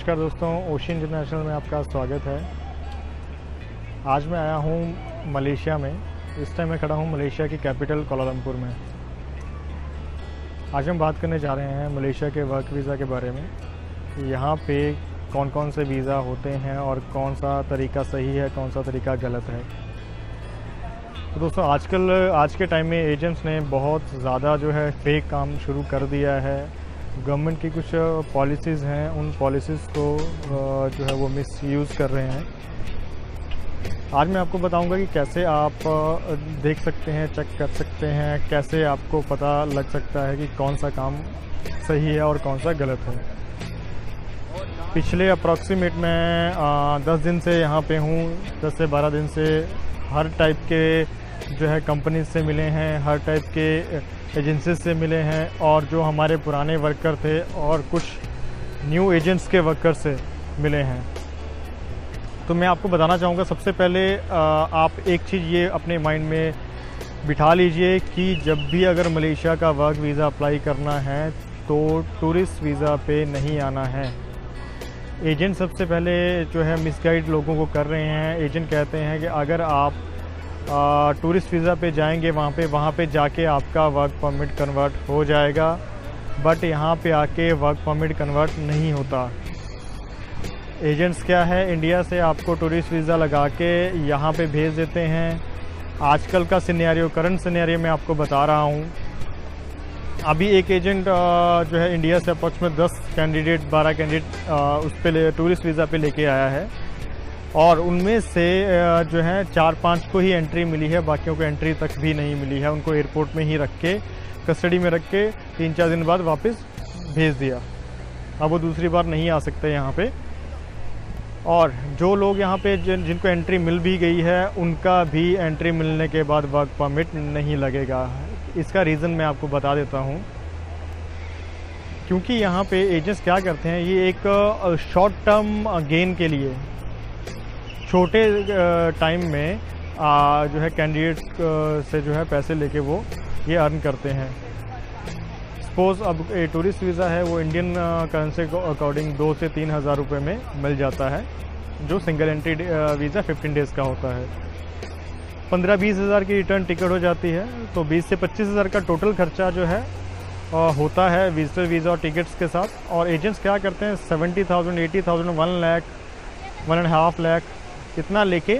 नमस्कार दोस्तों, ocean international में आपका स्वागत है। आज मैं आया हूँ मलेशिया में। इस टाइम मैं खड़ा हूँ मलेशिया की कैपिटल कोलालमपुर में। आज हम बात करने जा रहे हैं मलेशिया के वर्क वीज़ा के बारे में। यहाँ पे कौन कौन से वीज़ा होते हैं और कौन सा तरीका सही है, कौन सा तरीका गलत है। तो दोस्तों आज के टाइम में एजेंट्स ने बहुत ज़्यादा जो है फेक काम शुरू कर दिया है। गवर्नमेंट की कुछ पॉलिसीज़ हैं, उन पॉलिसीज़ को जो है वो मिसयूज़ कर रहे हैं। आज मैं आपको बताऊंगा कि कैसे आप देख सकते हैं, चेक कर सकते हैं, कैसे आपको पता लग सकता है कि कौन सा काम सही है और कौन सा गलत है। पिछले अप्रॉक्सीमेट मैं 10 दिन से यहाँ पे हूँ। 10 से 12 दिन से हर टाइप के जो है कंपनीज से मिले हैं, हर टाइप के एजेंसीज से मिले हैं, और जो हमारे पुराने वर्कर थे और कुछ न्यू एजेंट्स के वर्कर से मिले हैं। तो मैं आपको बताना चाहूँगा, सबसे पहले आप एक चीज़ ये अपने माइंड में बिठा लीजिए कि जब भी अगर मलेशिया का वर्क वीज़ा अप्लाई करना है तो टूरिस्ट वीज़ा पे नहीं आना है। एजेंट सबसे पहले जो है मिसगाइड लोगों को कर रहे हैं। एजेंट कहते हैं कि अगर आप टूरिस्ट वीज़ा पे जाएंगे वहाँ पे जाके आपका वर्क परमिट कन्वर्ट हो जाएगा, बट यहाँ पे आके वर्क परमिट कन्वर्ट नहीं होता। एजेंट्स क्या है, इंडिया से आपको टूरिस्ट वीज़ा लगा के यहाँ पे भेज देते हैं। आजकल का सिनेरियो, करंट सिनेरियो मैं आपको बता रहा हूँ। अभी एक एजेंट जो है इंडिया से अप्रॉक्सीमेट 12 कैंडिडेट उस पे टूरिस्ट वीज़ा पे लेके आया है, और उनमें से जो है 4-5 को ही एंट्री मिली है, बाकियों को एंट्री तक भी नहीं मिली है। उनको एयरपोर्ट में ही रख के, कस्टडी में रख के 3-4 दिन बाद वापस भेज दिया। अब वो दूसरी बार नहीं आ सकते यहाँ पे। और जो लोग यहाँ पे जिनको एंट्री मिल भी गई है, उनका भी एंट्री मिलने के बाद वर्क परमिट नहीं लगेगा। इसका रीज़न मैं आपको बता देता हूँ। क्योंकि यहाँ पे एजेंट्स क्या करते हैं, ये एक शॉर्ट टर्म गेन के लिए छोटे टाइम में जो है कैंडिडेट्स से जो है पैसे लेके वो ये अर्न करते हैं। सपोज़ अब टूरिस्ट वीज़ा है, वो इंडियन करेंसी को अकॉर्डिंग 2 से 3 हज़ार रुपये में मिल जाता है, जो सिंगल एंट्री वीज़ा 15 डेज़ का होता है। 15-20 हज़ार की रिटर्न टिकट हो जाती है, तो 20 से 25 हज़ार का टोटल खर्चा जो है होता है विजिटर वीज़ा और टिकट्स के साथ। और एजेंट्स क्या करते हैं, 70,000, 80,000, 1 लाख, 1.5 लाख इतना लेके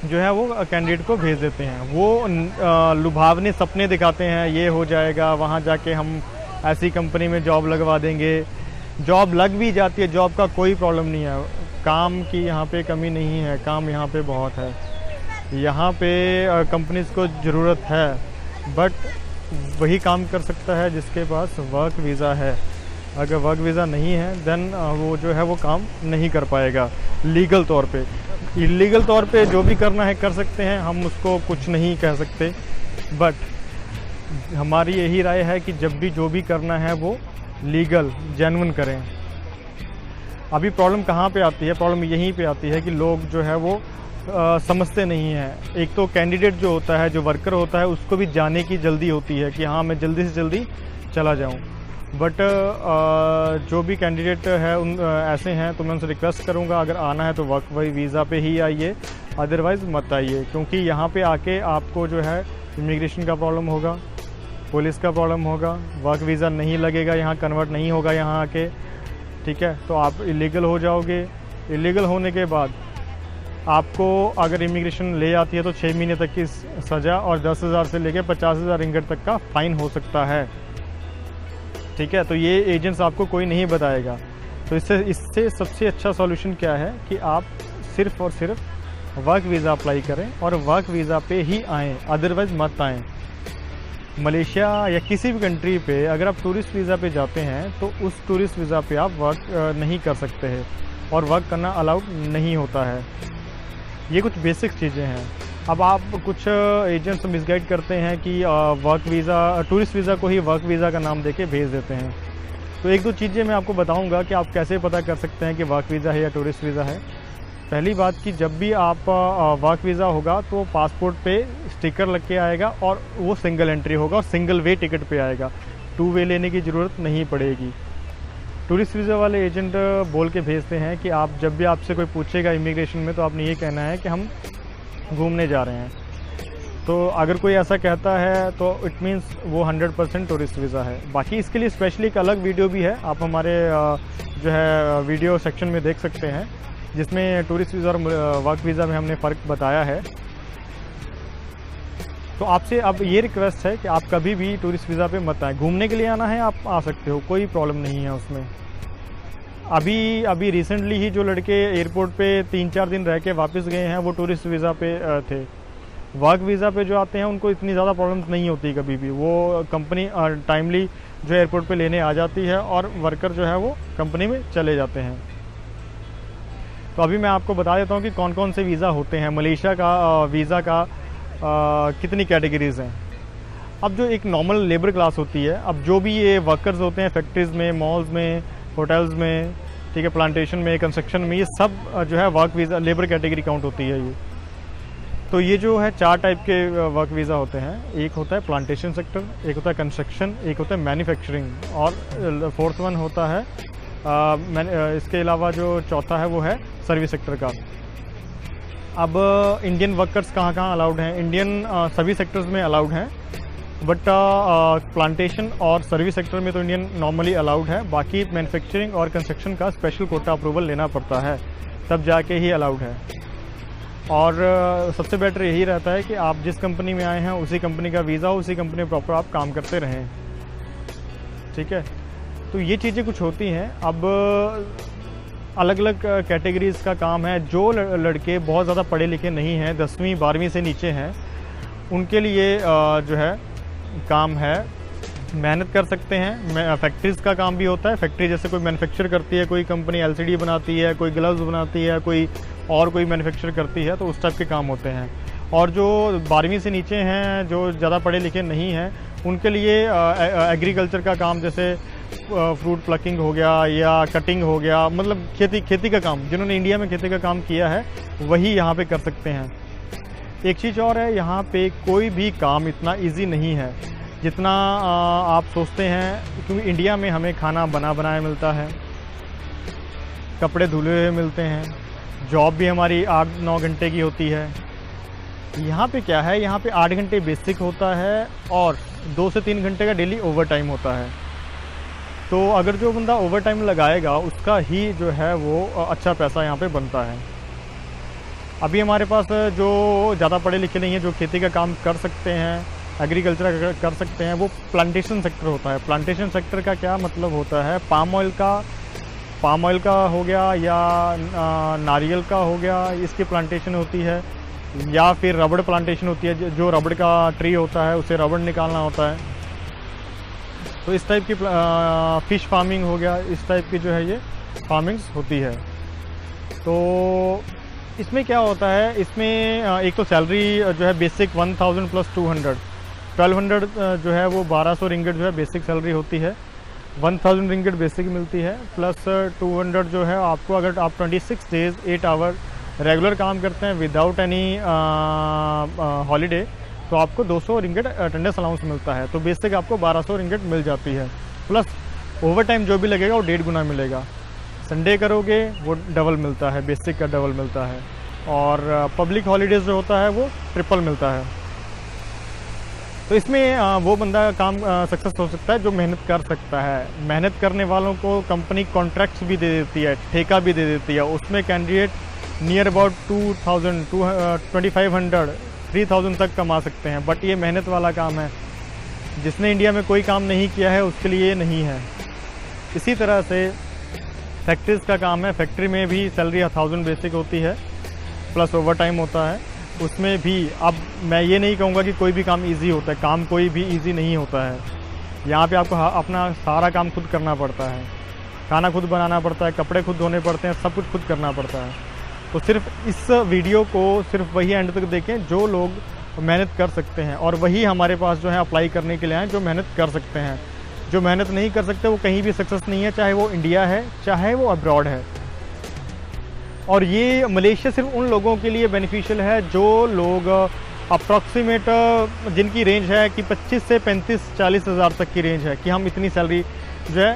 जो है वो कैंडिडेट को भेज देते हैं। वो लुभावने सपने दिखाते हैं, ये हो जाएगा, वहाँ जाके हम ऐसी कंपनी में जॉब लगवा देंगे। जॉब लग भी जाती है, जॉब का कोई प्रॉब्लम नहीं है, काम की यहाँ पे कमी नहीं है, काम यहाँ पे बहुत है। यहाँ पे कंपनीज़ को ज़रूरत है, बट वही काम कर सकता है जिसके पास वर्क वीज़ा है। अगर वर्क वीज़ा नहीं है देन वो जो है वो काम नहीं कर पाएगा लीगल तौर पे। इलीगल तौर पे जो भी करना है कर सकते हैं, हम उसको कुछ नहीं कह सकते, बट हमारी यही राय है कि जब भी जो भी करना है वो लीगल जेन्युइन करें। अभी प्रॉब्लम कहाँ पे आती है, प्रॉब्लम यहीं पे आती है कि लोग जो है वो समझते नहीं हैं। एक तो कैंडिडेट जो होता है, जो वर्कर होता है, उसको भी जाने की जल्दी होती है कि हाँ मैं जल्दी से जल्दी चला जाऊँ, बट जो भी कैंडिडेट है उन ऐसे हैं, तो मैं उनसे रिक्वेस्ट करूंगा अगर आना है तो वर्क वीज़ा पे ही आइए, अदरवाइज़ मत आइए। क्योंकि यहाँ पे आके आपको जो है इमिग्रेशन का प्रॉब्लम होगा, पुलिस का प्रॉब्लम होगा, वर्क वीज़ा नहीं लगेगा, यहाँ कन्वर्ट नहीं होगा यहाँ आके, ठीक है। तो आप इलीगल हो जाओगे। इलीगल होने के बाद आपको अगर इमिग्रेशन ले आती है तो 6 महीने तक की सज़ा और 10,000 से लेकर 50,000 रिंगट तक का फ़ाइन हो सकता है, ठीक है। तो ये एजेंट्स आपको कोई नहीं बताएगा। तो इससे सबसे अच्छा सॉल्यूशन क्या है कि आप सिर्फ़ और सिर्फ वर्क वीज़ा अप्लाई करें और वर्क वीज़ा पे ही आएँ, अदरवाइज़ मत आएँ। मलेशिया या किसी भी कंट्री पे अगर आप टूरिस्ट वीज़ा पे जाते हैं तो उस टूरिस्ट वीज़ा पे आप वर्क नहीं कर सकते हैं और वर्क करना अलाउड नहीं होता है। ये कुछ बेसिक चीज़ें हैं। अब आप कुछ एजेंट्स मिसगाइड करते हैं कि वर्क वीज़ा, टूरिस्ट वीज़ा को ही वर्क वीज़ा का नाम देके भेज देते हैं। तो 1-2 चीज़ें मैं आपको बताऊंगा कि आप कैसे पता कर सकते हैं कि वर्क वीज़ा है या टूरिस्ट वीज़ा है। पहली बात कि जब भी आप वर्क वीज़ा होगा तो पासपोर्ट पे स्टिकर लग के आएगा और वो सिंगल एंट्री होगा और सिंगल वे टिकट पे आएगा, 2 वे लेने की ज़रूरत नहीं पड़ेगी। टूरिस्ट वीज़ा वाले एजेंट बोल के भेजते हैं कि आप जब भी आपसे कोई पूछेगा इमिग्रेशन में तो आपने ये कहना है कि हम घूमने जा रहे हैं। तो अगर कोई ऐसा कहता है तो इट मीन्स वो 100% टूरिस्ट वीज़ा है। बाकी इसके लिए स्पेशली एक अलग वीडियो भी है, आप हमारे जो है वीडियो सेक्शन में देख सकते हैं, जिसमें टूरिस्ट वीज़ा और वर्क वीज़ा में हमने फ़र्क बताया है। तो आपसे अब ये रिक्वेस्ट है कि आप कभी भी टूरिस्ट वीज़ा पे मत आए। घूमने के लिए आना है आप आ सकते हो, कोई प्रॉब्लम नहीं है उसमें। अभी रिसेंटली ही जो लड़के एयरपोर्ट पे 3-4 दिन रह के वापस गए हैं वो टूरिस्ट वीज़ा पे थे। वर्क वीज़ा पे जो आते हैं उनको इतनी ज़्यादा प्रॉब्लम नहीं होती कभी भी, वो कंपनी टाइमली जो एयरपोर्ट पे लेने आ जाती है और वर्कर जो है वो कंपनी में चले जाते हैं। तो अभी मैं आपको बता देता हूँ कि कौन कौन से वीज़ा होते हैं। मलेशिया का वीज़ा का कितनी कैटेगरीज़ हैं। अब जो एक नॉर्मल लेबर क्लास होती है, अब जो भी ये वर्कर्स होते हैं फैक्ट्रीज़ में, मॉल्स में, होटल्स में, ठीक है, प्लांटेशन में, कंस्ट्रक्शन में, ये सब जो है work visa labour category count होती है ये। तो ये जो है 4 टाइप के वर्क वीज़ा होते हैं। एक होता है प्लांटेशन सेक्टर, एक होता है कंस्ट्रक्शन, एक होता है मैन्युफैक्चरिंग और फोर्थ वन होता है इसके अलावा जो चौथा है वो है सर्विस सेक्टर का। अब इंडियन वर्कर्स कहाँ कहाँ अलाउड हैं? इंडियन सभी सेक्टर्स में अलाउड हैं, बट प्लांटेशन और सर्विस सेक्टर में तो इंडियन नॉर्मली अलाउड है। बाकी मैन्युफैक्चरिंग और कंस्ट्रक्शन का स्पेशल कोटा अप्रूवल लेना पड़ता है, तब जाके ही अलाउड है। और सबसे बेटर यही रहता है कि आप जिस कंपनी में आए हैं उसी कंपनी का वीज़ा हो, उसी कंपनी में प्रॉपर आप काम करते रहें, ठीक है। तो ये चीज़ें कुछ होती हैं। अब अलग अलग कैटेगरीज़ का काम है। जो लड़के बहुत ज़्यादा पढ़े लिखे नहीं हैं, 10वीं 12वीं से नीचे हैं, उनके लिए जो है काम है, मेहनत कर सकते हैं। फैक्ट्रीज़ का काम भी होता है। फैक्ट्री जैसे कोई मैन्युफैक्चर करती है, कोई कंपनी LCD बनाती है, कोई ग्लव्स बनाती है, कोई मैन्युफैक्चर करती है, तो उस टाइप के काम होते हैं। और जो 12वीं से नीचे हैं, जो ज़्यादा पढ़े लिखे नहीं हैं, उनके लिए एग्रीकल्चर का काम जैसे फ्रूट प्लकिंग हो गया या कटिंग हो गया, मतलब खेती का काम, जिन्होंने इंडिया में खेती का काम किया है वही यहाँ पे कर सकते हैं। एक चीज़ और है, यहाँ पे कोई भी काम इतना इजी नहीं है जितना आप सोचते हैं, क्योंकि इंडिया में हमें खाना बना बनाया मिलता है, कपड़े धुले हुए मिलते हैं, जॉब भी हमारी 8-9 घंटे की होती है। यहाँ पे क्या है, यहाँ पे 8 घंटे बेसिक होता है और 2 से 3 घंटे का डेली ओवर टाइम होता है। तो अगर जो बंदा ओवर टाइम लगाएगा उसका ही जो है वो अच्छा पैसा यहाँ पे बनता है। अभी हमारे पास जो ज़्यादा पढ़े लिखे नहीं हैं, जो खेती का काम कर सकते हैं, एग्रीकल्चर कर सकते हैं, वो प्लांटेशन सेक्टर होता है। प्लांटेशन सेक्टर का क्या मतलब होता है, पाम ऑयल का हो गया या नारियल का हो गया, इसकी प्लांटेशन होती है, या फिर रबड़ प्लांटेशन होती है, जो रबड़ का ट्री होता है उसे रबड़ निकालना होता है। तो इस टाइप की फ़िश फार्मिंग हो गया, इस टाइप की जो है ये फार्मिंग्स होती है। तो इसमें क्या होता है, इसमें एक तो सैलरी जो है बेसिक 1000 + 200 1200 जो है वो 1200 रिंगिट जो है बेसिक सैलरी होती है। 1000 रिंगिट बेसिक मिलती है, प्लस 200 जो है आपको, अगर आप 26 डेज़ 8 आवर रेगुलर काम करते हैं विदाउट एनी हॉलीडे, तो आपको 200 रिंगिट अटेंडेंस अलाउंस मिलता है। तो बेसिक आपको 1200 रिंगिट मिल जाती है, प्लस ओवर टाइम जो भी लगेगा वो 1.5 गुना मिलेगा। संडे करोगे वो डबल मिलता है, बेसिक का डबल मिलता है। और पब्लिक हॉलीडेज़ जो होता है वो ट्रिपल मिलता है। तो इसमें वो बंदा काम सक्सेस हो सकता है जो मेहनत कर सकता है। मेहनत करने वालों को कंपनी कॉन्ट्रैक्ट्स भी दे देती है, ठेका भी दे देती है। उसमें कैंडिडेट नियर अबाउट 2000 2500 3000 तक कमा सकते हैं। बट ये मेहनत वाला काम है, जिसने इंडिया में कोई काम नहीं किया है उसके लिए नहीं है। इसी तरह से फैक्ट्रीज़ का काम है। फैक्ट्री में भी सैलरी 1000 बेसिक होती है, प्लस ओवर टाइम होता है। उसमें भी अब मैं ये नहीं कहूँगा कि कोई भी काम इजी होता है, काम कोई भी इजी नहीं होता है। यहाँ पे आपको अपना सारा काम खुद करना पड़ता है, खाना खुद बनाना पड़ता है, कपड़े खुद धोने पड़ते हैं, सब कुछ खुद करना पड़ता है। तो सिर्फ इस वीडियो को सिर्फ वही एंड तक देखें जो लोग मेहनत कर सकते हैं, और वही हमारे पास जो है अप्लाई करने के लिए आए जो मेहनत कर सकते हैं। जो मेहनत नहीं कर सकते वो कहीं भी सक्सेस नहीं है, चाहे वो इंडिया है चाहे वो अब्रॉड है। और ये मलेशिया सिर्फ उन लोगों के लिए बेनिफिशियल है जो लोग अप्रॉक्सीमेट जिनकी रेंज है कि 25 से 35-40 हज़ार तक की रेंज है कि हम इतनी सैलरी जो है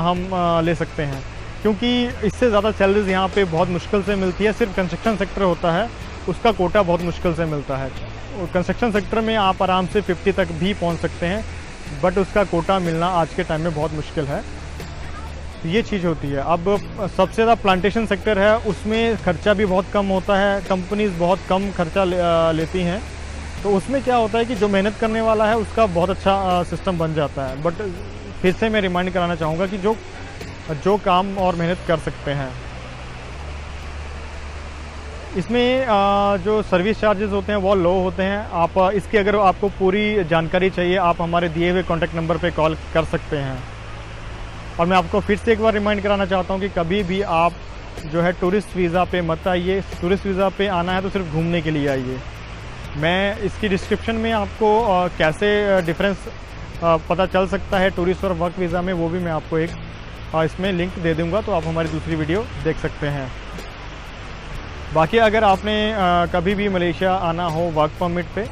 हम ले सकते हैं, क्योंकि इससे ज़्यादा सैलरीज यहाँ पे बहुत मुश्किल से मिलती है। सिर्फ कंस्ट्रक्शन सेक्टर होता है, उसका कोटा बहुत मुश्किल से मिलता है। कंस्ट्रक्शन सेक्टर में आप आराम से 50 तक भी पहुँच सकते हैं, बट उसका कोटा मिलना आज के टाइम में बहुत मुश्किल है। ये चीज़ होती है। अब सबसे ज़्यादा प्लांटेशन सेक्टर है, उसमें खर्चा भी बहुत कम होता है, कंपनीज़ बहुत कम खर्चा लेती हैं। तो उसमें क्या होता है कि जो मेहनत करने वाला है उसका बहुत अच्छा सिस्टम बन जाता है। बट फिर से मैं रिमाइंड कराना चाहूँगा कि जो काम और मेहनत कर सकते हैं, इसमें जो सर्विस चार्जेस होते हैं वो लो होते हैं। आप इसकी अगर आपको पूरी जानकारी चाहिए, आप हमारे दिए हुए कॉन्टैक्ट नंबर पे कॉल कर सकते हैं। और मैं आपको फिर से एक बार रिमाइंड कराना चाहता हूँ कि कभी भी आप जो है टूरिस्ट वीज़ा पे मत आइए। टूरिस्ट वीज़ा पे आना है तो सिर्फ घूमने के लिए आइए। मैं इसकी डिस्क्रिप्शन में आपको कैसे डिफरेंस पता चल सकता है टूरिस्ट और वर्क वीज़ा में, वो भी मैं आपको एक इसमें लिंक दे दूंगा, तो आप हमारी दूसरी वीडियो देख सकते हैं। बाकी अगर आपने कभी भी मलेशिया आना हो वर्क परमिट पे,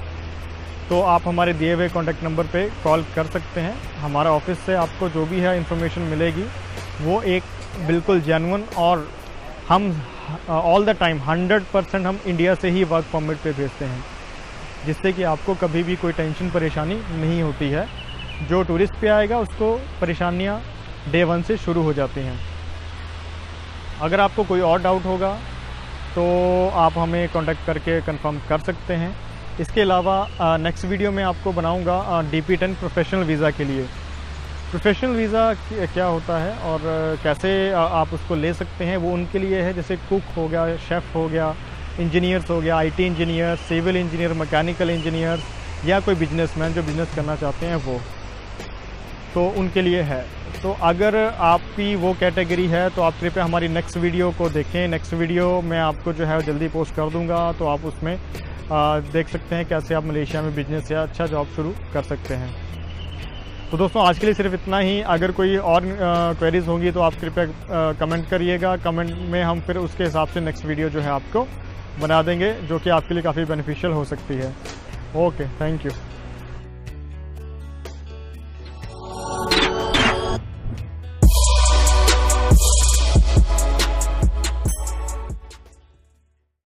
तो आप हमारे दिए हुए कॉन्टैक्ट नंबर पे कॉल कर सकते हैं। हमारा ऑफिस से आपको जो भी है इन्फॉर्मेशन मिलेगी वो एक बिल्कुल जेन्युइन, और हम ऑल द टाइम 100% हम इंडिया से ही वर्क परमिट पे भेजते हैं, जिससे कि आपको कभी भी कोई टेंशन परेशानी नहीं होती है। जो टूरिस्ट पे आएगा उसको परेशानियाँ डे 1 से शुरू हो जाती हैं। अगर आपको कोई और डाउट होगा तो आप हमें कांटेक्ट करके कंफर्म कर सकते हैं। इसके अलावा नेक्स्ट वीडियो में आपको बनाऊंगा DP10 प्रोफेशनल वीज़ा के लिए। प्रोफेशनल वीज़ा क्या होता है और कैसे आप उसको ले सकते हैं, वो उनके लिए है जैसे कुक हो गया, शेफ़ हो गया, इंजीनियर्स हो गया, IT engineer, civil engineer, mechanical engineer, या कोई बिजनेसमैन जो बिज़नेस करना चाहते हैं वो, तो उनके लिए है। तो अगर आपकी वो कैटेगरी है तो आप कृपया हमारी नेक्स्ट वीडियो को देखें। नेक्स्ट वीडियो मैं आपको जो है जल्दी पोस्ट कर दूंगा, तो आप उसमें देख सकते हैं कैसे आप मलेशिया में बिजनेस या अच्छा जॉब शुरू कर सकते हैं। तो दोस्तों आज के लिए सिर्फ इतना ही। अगर कोई और क्वेरीज होंगी तो आप कृपया कमेंट करिएगा। कमेंट में हम फिर उसके हिसाब से नेक्स्ट वीडियो जो है आपको बना देंगे, जो कि आपके लिए काफ़ी बेनिफिशियल हो सकती है। Okay, thank you.